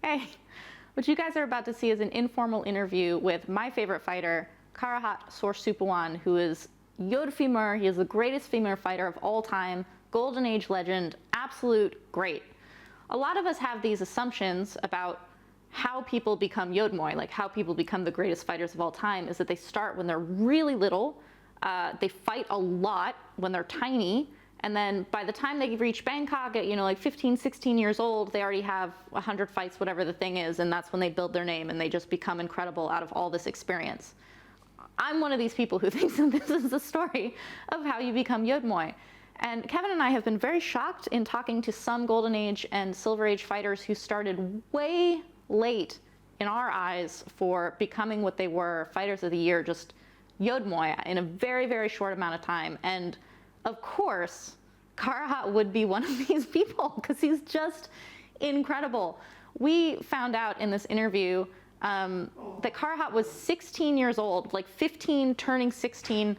Hey, what you guys are about to see is an informal interview with my favorite fighter, Karahat Sorssupawan, who is Yod femur. He is the greatest femur fighter of all time, Golden Age legend, absolute great. A lot of us have these assumptions about how people become Yod Moy, like how people become the greatest fighters of all time, is that they start when they're really little, they fight a lot when they're tiny, and then by the time they reach Bangkok at, like 15, 16 years old, they already have 100 fights, whatever the thing is, and that's when they build their name and they just become incredible out of all this experience. I'm one of these people who thinks that this is the story of how you become Yod Moy. And Kevin and I have been very shocked in talking to some Golden Age and Silver Age fighters who started way late in our eyes for becoming what they were, Fighters of the Year, just Yod Moy in a very, very short amount of time. And of course, Karahat would be one of these people because he's just incredible. We found out in this interview that Karahat was 16 years old, like 15 turning 16,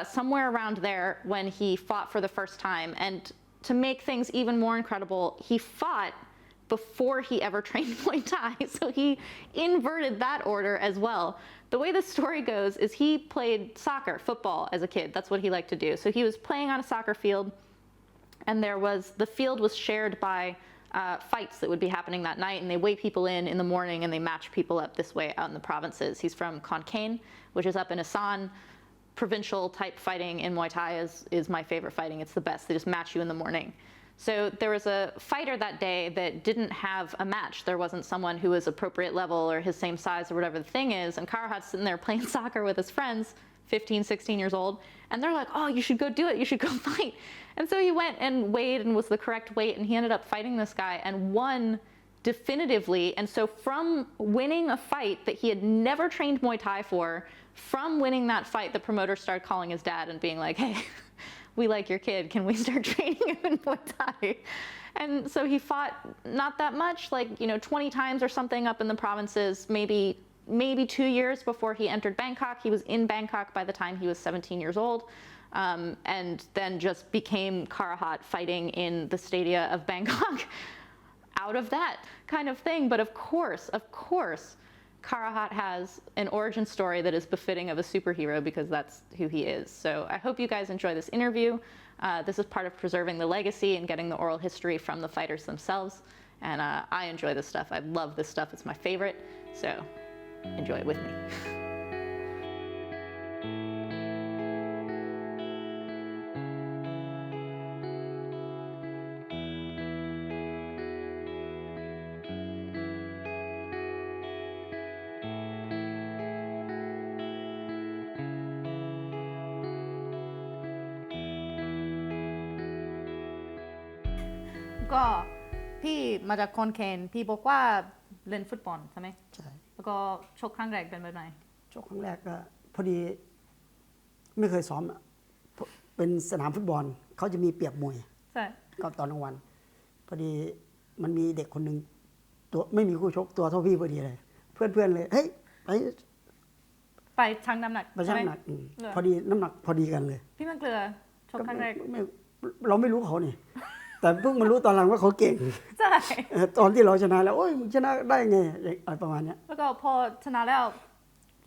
somewhere around there when he fought for the first time. And to make things even more incredible, he fought before he ever trained Muay Thai. So he inverted that order as well. The way the story goes is he played soccer, football as a kid. That's what he liked to do. So he was playing on a soccer field, and the field was shared by fights that would be happening that night, and they weigh people in the morning, and they match people up this way out in the provinces. He's from Khon Kaen, which is up in Asan. Provincial type fighting in Muay Thai is my favorite fighting. It's the best. They just match you in the morning. So there was a fighter that day that didn't have a match. There wasn't someone who was appropriate level or his same size or whatever the thing is. And Karahat's sitting there playing soccer with his friends, 15, 16 years old. And they're like, oh, you should go do it. You should go fight. And so he went and weighed and was the correct weight. And he ended up fighting this guy and won definitively. And so from winning a fight that he had never trained Muay Thai for, from winning that fight, the promoter started calling his dad and being like, hey, we like your kid, can we start training him in Muay Thai? And so he fought not that much, like 20 times or something up in the provinces, maybe 2 years before he entered Bangkok. He was in Bangkok by the time he was 17 years old, and then just became Karahat fighting in the stadia of Bangkok out of that kind of thing. But of course, Karahat has an origin story that is befitting of a superhero because that's who he is. So I hope you guys enjoy this interview. This is part of preserving the legacy and getting the oral history from the fighters themselves. And I enjoy this stuff. I love this stuff. It's my favorite. So enjoy it with me.ก็พี่มาจากคอนเคนพี่บอกว่าเล่นฟุตบอลใช่ไหมใช่แล้วก็ชกครั้งแรกเป็นแบบไหนชกครั้งแรกก็พอดีไม่เคยซ้อมเป็นสนามฟุตบอลเขาจะมีเปรียบมวยใช่ก็ตอนกลางวันพอดีมันมีเด็กคนหนึ่งตัวไม่มีคู่ชกตัวเท่าพี่พอดีเลยเพื่อนเลยเฮ้ยไปชั่งน้ำหนักไปชั่งน้ำหนักพอดีน้ำหนักพอดีกันเลยพี่มันเกลือชกครั้งแรกเราไม่รู้เขานี่แต่เพิ่งมารู้ตอนหลังว่าเขาเก่งใช่ตอนที่เราชนะแล้วโอ้ยมึงชนะได้ไงอะไรประมาณนี้แล้วก็พอชนะแล้ว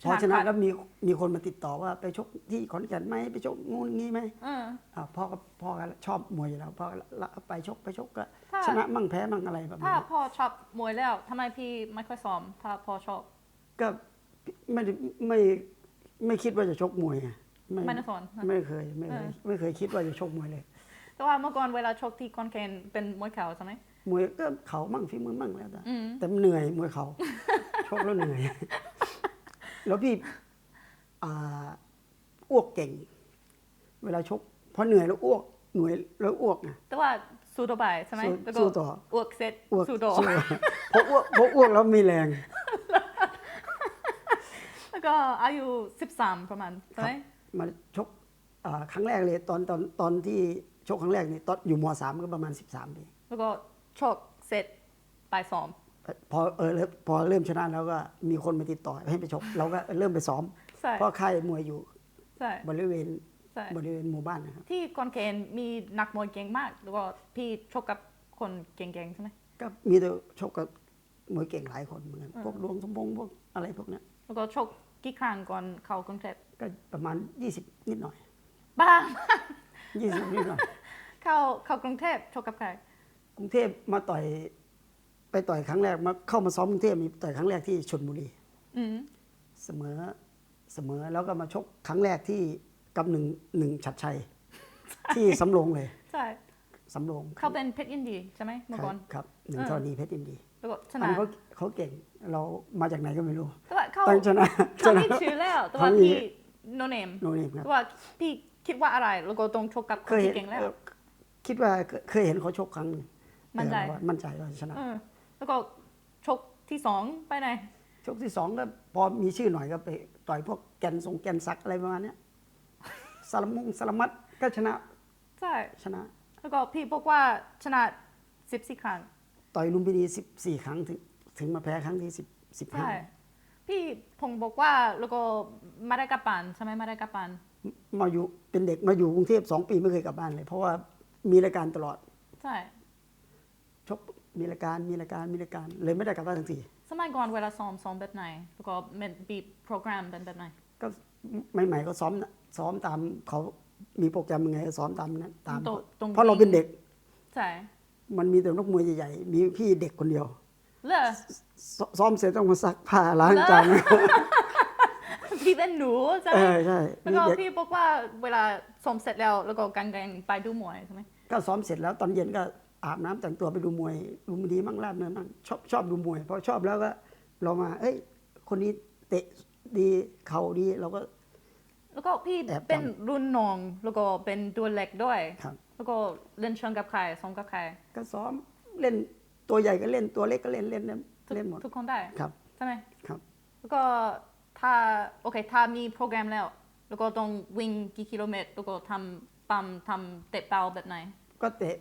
พอชนะแล้วมีคนมาติดต่อว่าไปชกที่ขอนแก่นไหมไปชกงูงี้ไหมพ่อก็ชอบมวยอยู่แล้วพ่อไปชกก็ชนะมั่งแพ้มั่งอะไรแบบนี้ถ้าพ่อชอบมวยแล้วทำไมพี่ไม่ค่อยซ้อมถ้าพ่อชอบก็ไม่คิดว่าจะชกมวยไงไม่ได้สอนไม่เคยคิดว่าจะชกมวยเลยแต่ว่าเมื่อก่อนเวลาชกที่คอนเคนเป็นมวยเข่าใช่ไหมมวยก็เข่ามั่งฝีมือมั่งแล้วแต่เหนื่อยมวยเข่าชกแล้วเหนื่อยแล้วพี่อ้วกเก่งเวลาชกพอเหนื่อยแล้วอ้วกเหนื่อยแล้วอ้วกไงแต่ว่าสู้ต่อไปใช่ไหมสู้ต่ออ้วกเสร็จสู้ต่อเพราะอ้วกแล้วมีแรงแล้วก็อายุ13ประมาณใช่ไหมมาชกครั้งแรกเลยตอนที่ชกครั้งแรกนี่ตอนอยู่ม.3 ก็ประมาณ13ปีแล้วก็ชกเสร็จไปซ้อมพอเริ่มชนะแล้วก็มีคนมาติดต่อให้ไปชกเราก็เริ่มไปซ้อมเพราะค่ายมวยอยู่บริเวณหมู่บ้านนะครับที่คอนเคนมีนักมวยเก่งมากแล้วก็พี่ชกกับคนเก่งๆใช่ไหมก็มีแต่ชกกับ มวยเก่งหลายคนเหมือนกันพวกดวงสมพงษ์พวกอะไรพวกเนี้ย แล้วก็ชกกี่ครั้งก่อนเข้ากรุงเทพ ก็ประมาณ20นิดหน่อย บ้าง 20นิดหน่อย เข้ากรุงเทพชกกับใคร กรุงเทพมาต่อยไปต่อยครั้งแรกมาเข้ามาซ้อมกรุงเทพมีต่อยครั้งแรกที่ชลบุรี อืม เสมอแล้วก็มาชกครั้งแรกที่กับหนึ่งชัดชัย ที่สำโรงเลย ใช่ สำโรง เขาเป็นเพชรยินดีใช่ไหมเมื่อก่อน ครับหนึ่งธรณีเพชรยินดี แล้วก็ช อัน นะ นี้เขาเก่งเรามาจากไหนก็ไม่รู้ แต่ว่าเขา ตั้งชนะ เขามีชื่อแล้วแต่ว่า เขามี พี่โนเนม โนเนมครับ แต่ว่าพี่คิดว่าอะไรแล้วก็ต้องชกกับค เคน ยเห็ ที่ น เก่งแล้ว คิดว่าเคยเห็นเขาชกครั้งหนึ่ง มั่นใจ แต่ว่ามั่นใจว่าชนะ แล้วก็ชกที่สองไปไหน ชกที่สองก็พอมีชื่อหน่อยก็ไปต่อยพวกแกนซักอะไรประมาณเนี้ยสารมัดก็ชนะ ใช่ ชนะ แล้วก็พี่บอกว่าชนะ14 ครั้ง ต่อยลุมพินี14 ครั้งถึงมาแพ้ครั้งที่ใช่ 15 พี่พงบอกว่าแล้วก็มาได้กลับบ้านใช่ไหมมาได้กลับบ้าน มาอยู่เป็นเด็กมาอยู่กรุงเทพ2 ปีไม่เคยกลับบ้านเลย เพราะว่ามีรายการตลอด ใช่ ชกมีรายการเลยไม่ได้กลับบ้านทั้งที สมัยก่อนเวลาซ้อมแบบไหนแล้วก็มีโปรแกรมเป็นแบบไหน ก็ใหม่ๆก็ซ้อมตามเขามีโปรแกรมยังไงก็ซ้อมตามนั้นตาม ตรง เพราะเราเป็นเด็ก ใช่ มันมีแต่นักมวยใหญ่ๆมีพี่เด็กคนเดียว เลอ ซ้อมเสร็จต้องมาซักผ้าล้างจาน พี่เป็นหนูใช่ไหม ใช่ แล้วก็ มีเด็ก พี่บอกว่าเวลาซ้อมเสร็จแล้วก็กางไปดูมวยใช่ไหม ก็ซ้อมเสร็จแล้วตอนเย็นก็อาบน้ำแต่งตัวไปดูมวยลุมพินีมั่งลาดเนินมั่งชอบดูมวยพอชอบแล้วก็เรามาเอ้ยคนนี้เตะดีเข่าดีเราก็ แล้วก็พี่ แอบจำ เป็นรุ่นน้องแล้วก็เป็นตัวเล็กด้วย ครับ แล้วก็เล่นเชิงกับใครซ้อมกับใคร ก็ซ้อมเล่นตัวใหญ่ก็เล่นตัวเล็กก็เล่นเล่นหมด ทุกคนได้ ครับ ใช่ไหม ครับ แล้วก็ถ้ามีโปรแกรมแล้ว แล้วก็ต้องวิ่งกี่กิโลเมตรแล้วก็ทำปั๊มทำเตะเป้าแบบไหน ก็เตะ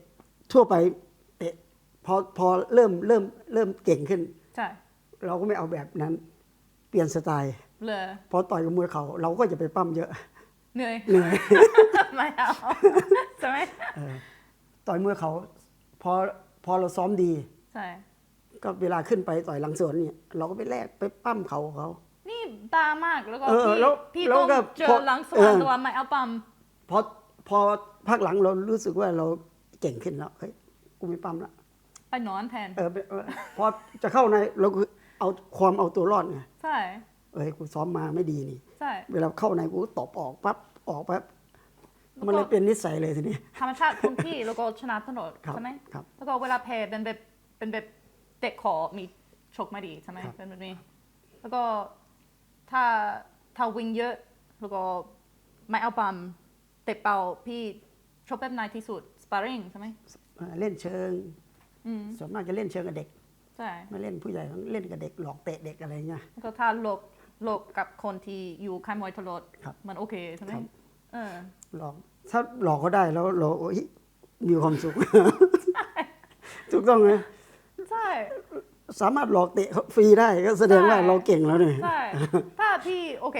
ทั่วไปเตะพอเริ่มเก่งขึ้น ใช่ เราก็ไม่เอาแบบนั้น เปลี่ยนสไตล์ เลย พอต่อยกับมวยเขาเราก็จะไปปั้มเยอะ เหนื่อย เหนื่อย ไม่เอาใช่ไหม ต่อยมวยเขาพอเราซ้อมดี ใช่ ก็เวลาขึ้นไปต่อยหลังสวนเนี่ยเราก็ไปแลกไปปั้มเขา นี่ตามากแล้วก็ พี่ แล้ว ต้อง ก็ เจอหลังสวน เออ ตัวไม่เอาปั๊ม พอภาคหลังเรารู้สึกว่าเราเก่งขึ้นแล้วเฮ้ยกูไม่ปั้มละ ไปนอนแทน พอจะเข้าในเราก็เอาตัวรอดไง ใช่ กูซ้อมมาไม่ดีนี่ ใช่ เวลาเข้าในกูก็ตบออกปั๊บมันเลยเป็นนิสัยเลยทีนี้ ธรรมชาติของพี่แล้วก็ชนะตลอด ครับ ใช่ไหม ครับ แล้วก็เวลาแพ้เป็นแบบเตะขอมีชกไม่ดีใช่ไหม ครับ เป็นแบบนี้ แล้วก็ถ้าวิ่งเยอะแล้วก็ไม่เอาปั๊มเตะเป่าพี่ชกแบบไหนที่สุดสปาริงใช่ไหม เล่นเชิง อืม ส่วนมากจะเล่นเชิงกับเด็ก ใช่ ไม่เล่นผู้ใหญ่เล่นกับเด็กหลอกเตะเด็กอะไรเงี้ย แล้วก็ถ้าหลบกับคนที่อยู่ค่ายมวยตลอด ครับ มันโอเคใช่ไหม ครับ เออ หลอกถ้าหลอกเขาได้แล้วเราโอ้ยมีความสุข ถูกต้องไหม ใช่ สามารถหลอกเตะเขาฟรีได้ก็แสดงว่าเราเก่งแล้วเนี่ย ใช่ ถ้าพี่โอเค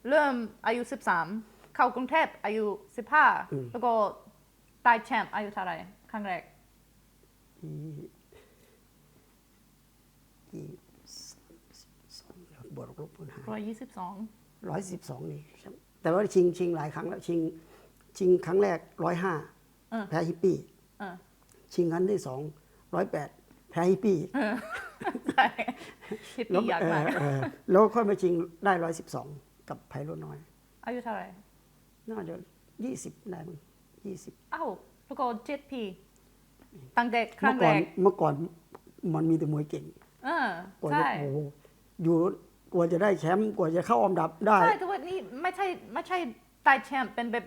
เริ่มอายุ 13 เข้ากรุงเทพอายุ 15 แล้วก็ได้แชมป์อายุเท่าไหร่ครั้งแรก บวกลบคูณหาร 122 112นี่ครับแต่ว่าชิงหลายครั้งแล้วชิงครั้งแรก105แพ้ฮิปปี้ เออ ชิงครั้งที่2 108แพ้ฮิปปี้ ใช่คิด แล้ว ดีอยากมาก แล้วค่อยมาชิงได้112กับไพโรจน์น้อย อายุเท่าไหร่ น่าจะ20ได้มั้ง20 อ้าวแล้วก็7 ปีตั้งแต่ครั้งแรก เมื่อก่อนมันมีแต่มวยเก่ง เออก ว่า ใช่ จะโอ้โหอยู่กว่าจะได้แชมป์กว่าจะเข้าอันดับได้ ใช่แต่ว่านี่ไม่ใช่ได้แชมป์เป็นแบบ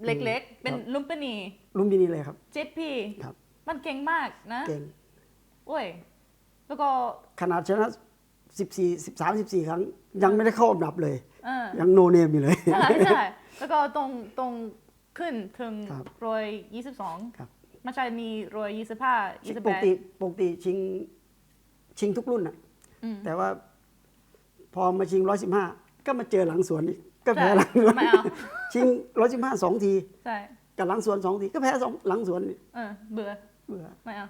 เล็กๆ เป็นลุมพินี ลุมพินีเลยครับ 7 ปี ครับ มันเก่งมากนะ เก่ง โอ้ย แล้วก็ ขนาดชนะ14 ครั้ง ยังไม่ได้เข้าอันดับเลย เออ ยังโนเนมอยู่เลย ใช่ใช่แล้วก็ตรงขึ้นถึง ครับ 122 ครับ ไม่ใช่มี125 ปกติ 28 ชิงทุกรุ่นน่ะแต่ว่าพอมาชิง115ก็มาเจอหลังสวนอีกก็แพ้หลังสวน ไม่เอา ชิง115 2 ที ใช่ กับหลังสวน2 ทีก็แพ้หลังสวนอีก เออเบื่อ เบื่อ ไม่เอา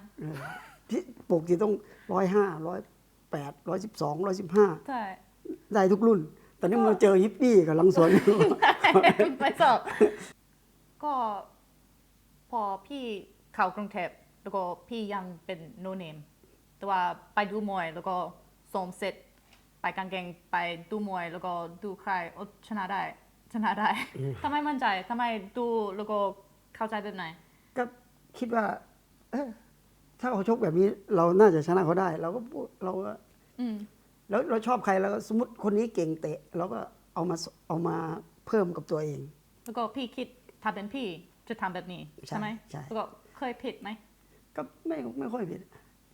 พี่ปกติต้อง105 100 118 112 115 ใช่ ได้ทุกรุ่น ตอนนี้มาเจอฮิปปี้กับลังสวนอยู่ ไปสอบก็พอพี่เข้ากรุงเทพแล้วก็พี่ยังเป็นโนเนมแต่ว่าไปดูมวยแล้วก็ซ้อมเสร็จไปกางเกงไปดูมวยแล้วก็ดูใครชนะได้ทำไมมั่นใจทำไมดูแล้วก็เข้าใจแบบไหน ก็คิดว่าถ้าเขาชกแบบนี้เราน่าจะชนะเขาได้ เราก็พูดเราก็แล้วเราชอบใครแล้วสมมติคนนี้เก่งเตะเราก็เอามาเพิ่มกับตัวเอง แล้วก็พี่คิดถ้าเป็นพี่จะทำแบบนี้ ใช่ ใช่ไหม ใช่ แล้วก็เคยผิดไหม ก็ไม่ค่อยผิด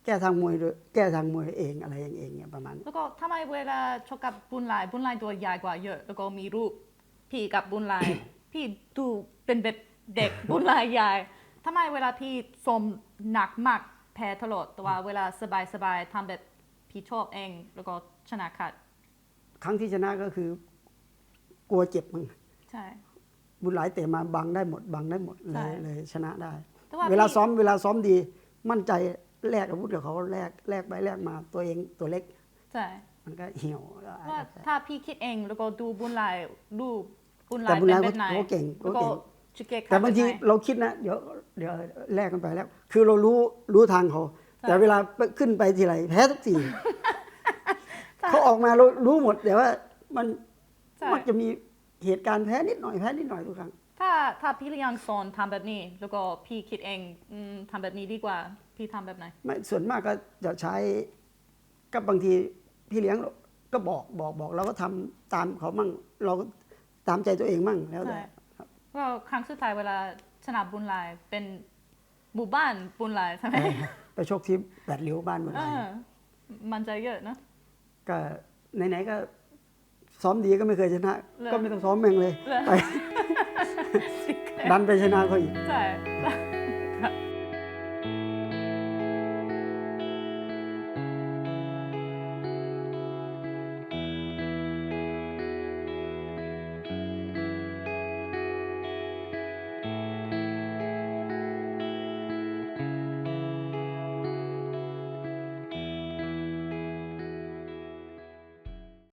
แก้ทางมวยด้วยแก้ทางมวยเองอะไรอย่างเองเนี่ยประมาณ แล้วก็ทำไมเวลาชกกับบุญหลายตัวใหญ่กว่าเยอะ แล้วก็มีรูปพี่กับบุญหลาย พี่ดูเป็นแบบเด็กบุญหลายใหญ่ทำไมเวลาพี่ซ้อมหนักมากแพ้ตลอดแต่ว่าเวลาสบายทำแบบพี่ชอบเองแล้วก็ชนะขาด ครั้งที่ชนะก็คือกลัวเจ็บมึง ใช่ บุญหลายเตะมาบังได้หมดใช่ เลยชนะได้ แต่ว่า เวลา พี่ ซ้อมดีมั่นใจแลกอาวุธกับเขาแลกไปแลกมาตัวเองตัวเล็ก ใช่ มันก็เหี่ยวแล้ว ว่าถ้าพี่คิดเองแล้วก็ดูบุญหลายรูปบุญหลา แต่ ย บุญ เป็ หลาย นแบบไหน เขาเก่ง แล้วก็จะเก่ง แต่บางที แบบไหน เราคิดนะเดี๋ยวแลกกันไปแล้ว คือเรารู้ทางเขา ใช่ แต่เวลาขึ้นไปทีไรแพ้ทุกทีเขาออกมาเรารู้หมดแต่ว่ามัน ใช่ มักจะมีเหตุการณ์แพ้นิดหน่อยทุกครั้ง ถ้าพี่เลี้ยงสอนทำแบบนี้ แล้วก็พี่คิดเองทำแบบนี้ดีกว่าพี่ทำแบบไหน ไม่ส่วนมากก็จะใช้ก็บางทีพี่เลี้ยงก็บอกเราก็ทำตามเขามั่ง เราก็ตามใจตัวเองมั่งแล้วแต่ ใช่ ก็ครั้งสุดท้ายเวลาชนะบุญหลายเป็นหมู่บ้านบุญหลายใช่ไหม ไปชกที่แปดริ้วบ้านเมือง เอ ไทย อมันใจเยอะเนอะ ก็ไหนๆก็ซ้อมดีก็ไม่เคยชนะ เลย ก็ไม่ต้องซ้อมแม่งเลย เลย ไป ดันไปชนะเขาอีก ใช่